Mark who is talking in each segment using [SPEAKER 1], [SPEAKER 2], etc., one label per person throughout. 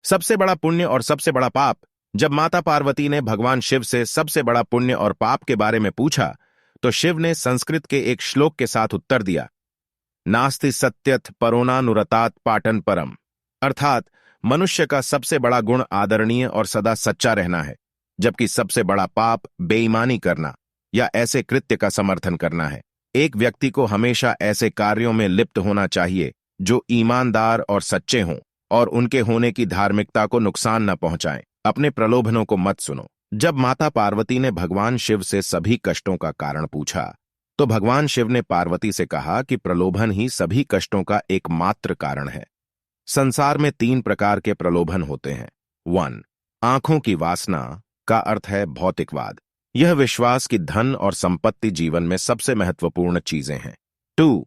[SPEAKER 1] सबसे बड़ा पुण्य और सबसे बड़ा पाप। जब माता पार्वती ने भगवान शिव से सबसे बड़ा पुण्य और पाप के बारे में पूछा, तो शिव ने संस्कृत के एक श्लोक के साथ उत्तर दिया, नास्ति सत्यथ परोनानुरतात् पाटन परम। अर्थात मनुष्य का सबसे बड़ा गुण आदरणीय और सदा सच्चा रहना है, जबकि सबसे बड़ा पाप बेईमानी करना या ऐसे कृत्य का समर्थन करना है। एक व्यक्ति को हमेशा ऐसे कार्यों में लिप्त होना चाहिए जो ईमानदार और सच्चे हों और उनके होने की धार्मिकता को नुकसान न पहुंचाएं। अपने प्रलोभनों को मत सुनो। जब माता पार्वती ने भगवान शिव से सभी कष्टों का कारण पूछा, तो भगवान शिव ने पार्वती से कहा कि प्रलोभन ही सभी कष्टों का एकमात्र कारण है। संसार में 3 प्रकार के प्रलोभन होते हैं। 1. आंखों की वासना का अर्थ है भौतिकवाद। यह विश्वास कि धन और संपत्ति जीवन में सबसे महत्वपूर्ण चीजें हैं। 2.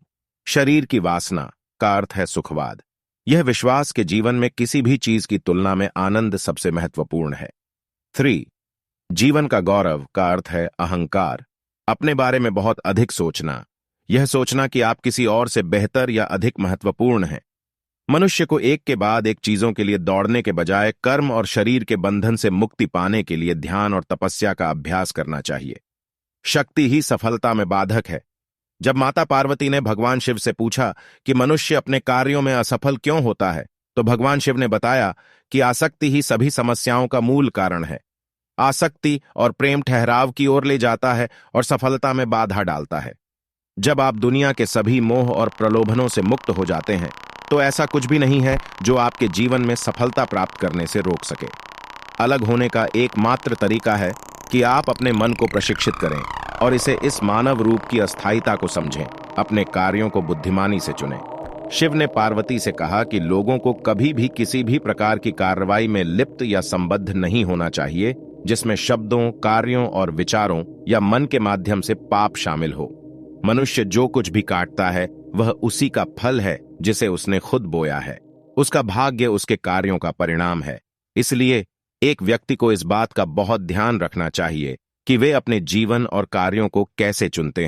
[SPEAKER 1] शरीर की वासना का अर्थ है सुखवाद। यह विश्वास के जीवन में किसी भी चीज की तुलना में आनंद सबसे महत्वपूर्ण है। 3. जीवन का गौरव का अर्थ है अहंकार। अपने बारे में बहुत अधिक सोचना, यह सोचना कि आप किसी और से बेहतर या अधिक महत्वपूर्ण हैं। मनुष्य को एक के बाद एक चीजों के लिए दौड़ने के बजाय कर्म और शरीर के बंधन से मुक्ति पाने के लिए ध्यान और तपस्या का अभ्यास करना चाहिए। शक्ति ही सफलता में बाधक है। जब माता पार्वती ने भगवान शिव से पूछा कि मनुष्य अपने कार्यों में असफल क्यों होता है, तो भगवान शिव ने बताया कि आसक्ति ही सभी समस्याओं का मूल कारण है। आसक्ति और प्रेम ठहराव की ओर ले जाता है और सफलता में बाधा डालता है। जब आप दुनिया के सभी मोह और प्रलोभनों से मुक्त हो जाते हैं, तो ऐसा कुछ भी नहीं है जो आपके जीवन में सफलता प्राप्त करने से रोक सके। अलग होने का एकमात्र तरीका है कि आप अपने मन को प्रशिक्षित करें और इसे इस मानव रूप की अस्थायीता को समझें। अपने कार्यों को बुद्धिमानी से चुनें। शिव ने पार्वती से कहा कि लोगों को कभी भी किसी भी प्रकार की कार्रवाई में लिप्त या संबद्ध नहीं होना चाहिए जिसमें शब्दों, कार्यों और विचारों या मन के माध्यम से पाप शामिल हो। मनुष्य जो कुछ भी काटता है वह उसी का फल है जिसे उसने खुद बोया है। उसका भाग्य उसके कार्यों का परिणाम है। इसलिए एक व्यक्ति को इस बात का बहुत ध्यान रखना चाहिए कि वे अपने जीवन और कार्यों को कैसे चुनते हैं।